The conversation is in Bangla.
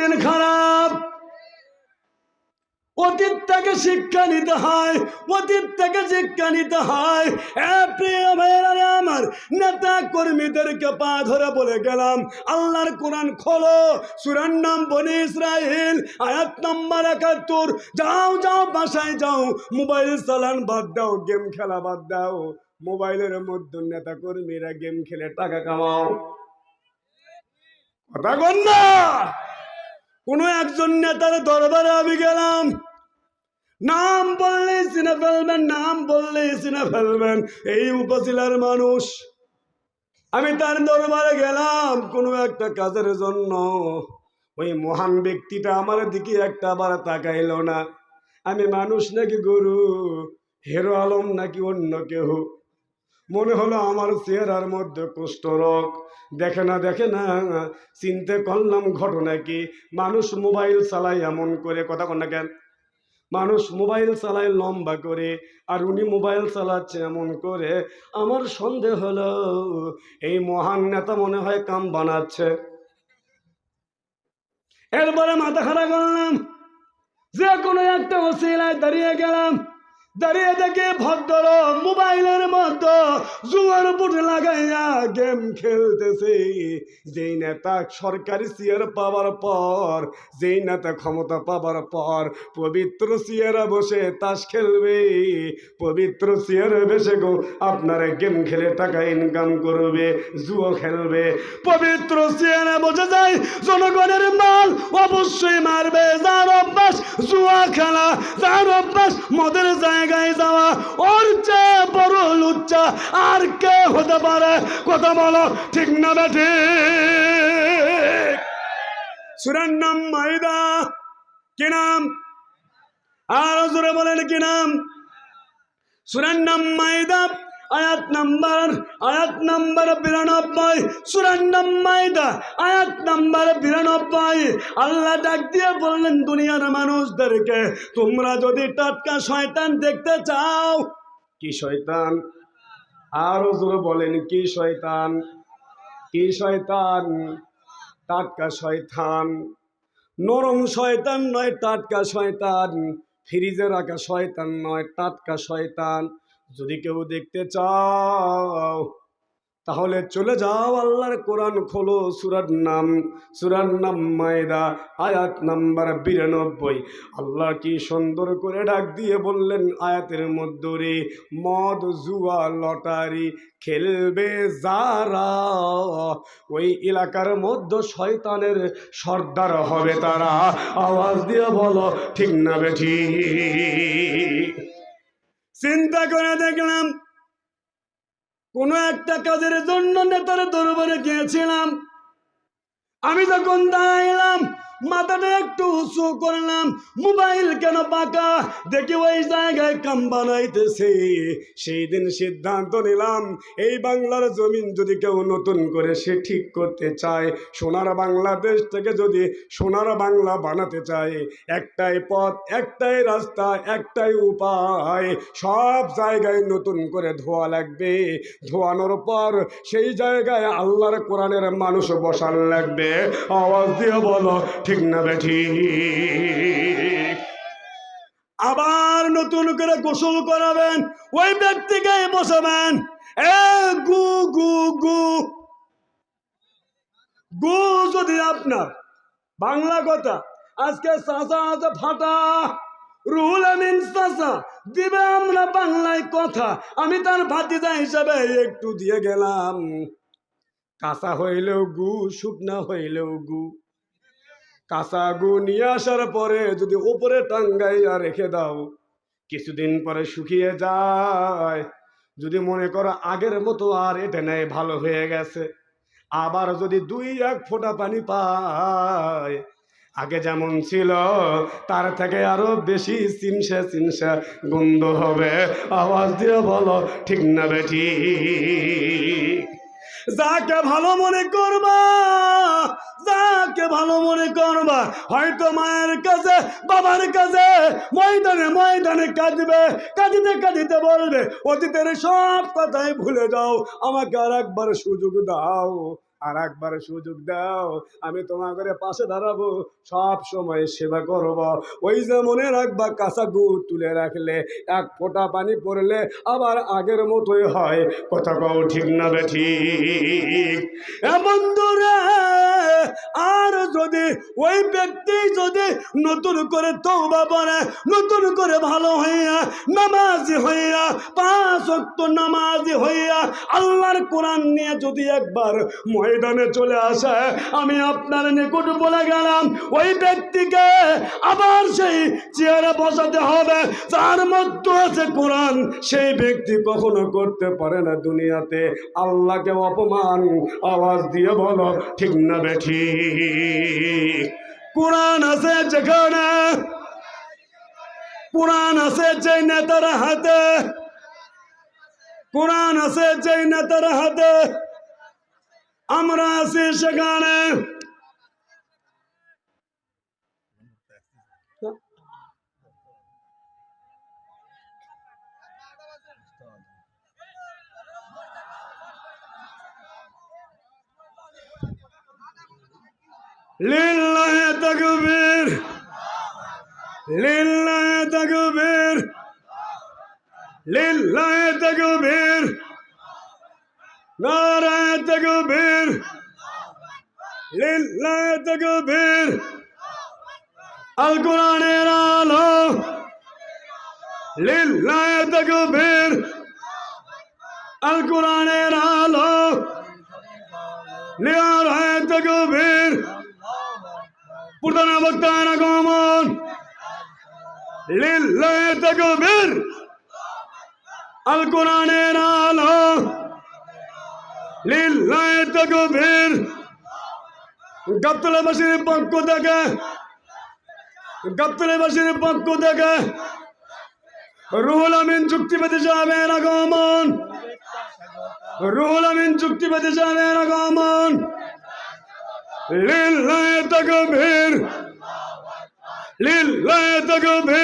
দিন খারাপ। অতীত থেকে শিক্ষা নিতে হয়, অতীত থেকে শিক্ষা নিতে হয়। প্রিয় ভাইয়েরা আমার, নেতা কর্মীদেরকে পা ধরে বলে গেলাম, আল্লাহর কোরআন খোলো, সূরার নাম বনী ইসরাইল, আয়াত নম্বর ৭১। যাও যাও বাসায় যাও, মোবাইল চালান বাদ দাও, গেম খেলা বাদ দাও। মোবাইলের মধ্যে নেতা কর্মীরা গেম খেলে টাকা কামাও। কথা বল না। কোন একজন নেতার দরবারে আমি গেলাম, নাম বললে চিনে ফেলবেন, নাম বললে চিনে ফেলবেন, এই উপজেলার মানুষ। আমি তার দরবারে গেলাম কোনো একটা কাজের জন্য। ওই মহান ব্যক্তিটা আমার দিকে একটা বার তাকাইল না। আমি মানুষ নাকি গরু, হিরো আলম নাকি অন্য কেউ? মনে হলো আমার চেহারার মধ্যে কুষ্ঠরোগ। দেখে না চিনতে করলাম ঘটনা কি, মানুষ মোবাইল চালায় এমন করে, কথা কন না কেন, মানুষ মোবাইল চালায় লম্বা করে, আর উনি মোবাইল চালাচ্ছে এমন করে। আমার সন্দেহ হলো এই মহান নেতা মনে হয় কাম বানাচ্ছে। এরপরে মাথা খারাপ করলাম, যে কোনো একটা ওসিলায় দাঁড়িয়ে গেলাম। দাঁড়িয়ে দেখে ভদ্র মোবাইলের মধ্যে জুয়ার বুট লাগাইয়া গেম খেলতেছে। যেই নেতা সরকারি চেয়ার পাওয়ার পর, যেই নেতা ক্ষমতা পাওয়ার পর পবিত্র চেয়ারে বসে তাস খেলবে, পবিত্র চেয়ারে বসে গো আপনারা গেম খেলে টাকা ইনকাম করবে, জুয়া খেলবে। পবিত্র চেয়ারে বসে যায়, জনগণের মাল অবশ্যই মারবে। যার অভ্যাস জুয়া খেলা, যার অভ্যাস মদের জায়গায় যাওয়া, ওর চেয়ে বড় লুচ্চা আর কে হতে পারে? কথা বলো ঠিক না বেঠি? সূরার নাম মাইদা। কি নাম? আর জোরে বলেন কি নাম? সূরার নাম মাইদা, আয়াত নাম্বার 92। সূরার নাম মাইদা, আয়াত নাম্বার 92। আল্লাহ ডাক দিয়ে বললেন দুনিয়ার মানুষদেরকে, তোমরা যদি টাটকা শয়তান দেখতে চাও। কি শয়তান? আরো জোরে বলেন কি শয়তান? কি শয়তান? টাটকা শয়তান, নরম শয়তান নয়, টাটকা শয়তান। ফ্রিজে রাখা শয়তান নয়, টাটকা শয়তান। যদি কেউ দেখতে চাও তাহলে চলে যাও, আল্লাহর কোরআন খোলো, সূরার নাম মায়দা, আয়াত নাম্বার 92। আল্লাহ কি সুন্দর করে ডাক দিয়ে বললেন আয়াতের মধ্যে, রে মদ জুয়া লটারি খেলবে যারা, ওই এলাকার মধ্যে শয়তানের সর্দার হবে তারা। আওয়াজ দিয়ে বলো ঠিক না বেঠি? চিন্তা করে দেখলাম, কোন একটা কাজের জন্য নেতার দরবারে গিয়েছিলাম। আমি যখন দাঁড়াইলাম, মাথাটা একটু উঁচু করলাম, মোবাইল কেন বাঁকা, দেখি ওই জায়গায় কাম বানাইতেছে। সেই দিন সিদ্ধান্ত নিলাম, এই বাংলার জমিন যদি কেউ নতুন করে সে ঠিক করতে চায়, সোনার বাংলাদেশ থেকে যদি সোনার বাংলা বানাতে চায়, একটাই পথ, একটাই রাস্তা, একটাই উপায়। সব জায়গায় নতুন করে ধোয়া লাগবে। ধোয়ানোর পর সেই জায়গায় আল্লাহর কোরআনের মানুষ বসান লাগবে। আওয়াজ দিয়ে বলো ঠিক না বেঠি? আবার নতুন করে গোসল করাবেন, ওই ব্যক্তিকে বসাবেন। গু গু গু গু যদি আপনার বাংলা কথা, আজকে চাচা আছে ফাটা, রুহুল আমিন চাচা দিবে আমরা বাংলায় কথা। আমি তার ভাতিজা হিসাবে একটু দিয়ে গেলাম। কাঁচা হইলেও গু, শুকনা হইলেও গু। কাঁচা গু নিয়ে আসার পরে যদি উপরে টাঙ্গাইয়া রেখে দাও, কিছুদিন পরে শুকিয়ে যায়। যদি মনে করো আগের মতো আর এটা নেই, ভালো হয়ে গেছে, আবার যদি 2-1 ফোঁটা পানি পায়, আগে যেমন ছিল তার থেকে আরো বেশি চিনসা গন্ধ হবে। আওয়াজ দিয়ে বলো ঠিক না বেঠি? যাকে ভালো মনে করবা, যাকে ভালো মনে করবা, হয়তো মায়ের কাছে বাবার কাছে ময়দানে কাঁদবে, কাঁদিতে বলবে অতীতের সব কথাই ভুলে যাও, আমাকে আর একবার সুযোগ দাও। আর একবার সুযোগ দাও, আমি তোমাদের পাশে দাঁড়াবো, সব সময় সেবা করব। ওই যে মনে রাখবা, কাঁচা গুড় তুলে রাখলে এক ফোঁটা পানি পড়লে আবার আগের মতোই হয়। কথা কও ঠিক না বেঠিক? এ বন্ধুরা, আর যদি ওই ব্যক্তি যদি নতুন করে তওবা করে, নতুন করে ভালো হইয়া নামাজি হইয়া, 5 ওয়াক্ত নামাজি হইয়া আল্লাহর কোরআন নিয়ে যদি একবার ময়দানে চলে আসে, আমি আপনার নিকট বলে গেলাম, ওই ব্যক্তিকে আবার সেই চেয়ারে বসাতে হবে যার মধ্যে আছে কোরআন। সেই ব্যক্তি কখনো করতে পারে না দুনিয়াতে আল্লাহকে অপমান। আওয়াজ দিয়ে বলো ঠিক না বেঠিক? কোরআন আছে যেখানে, কোরআন আছে যে নেতার হাতে, কোরআন আছে যে নেতার হাতে, আমরা আছি সেখানে। লিল্লাহি তাকবীর, লিল্লাহি তাকবীর, লিল্লাহি তাকবীর, নারায়ে তাকবীর, লিল্লাহি তাকবীর। আল কোরআনের আলো, লিল্লাহি তাকবীর, আল কোরআনের আলো, নারায়ে তাকবীর। প্রধান বক্তার আগমন, লিল্লাহি তাকবীর, আল কোরআনের আলো, লিল্লাহি তাকবীর। গাবতলীবাসীর পক্ষ থেকে, গাবতলীবাসীর পক্ষ থেকে রুহুল আমিন যুক্তিবাদী সাহেবের আগমন, রুহুল আমিন যুক্তিবাদী সাহেবের আগমন। লিল্লাহি তাকবীর, লিল্লাহি তাকবীর।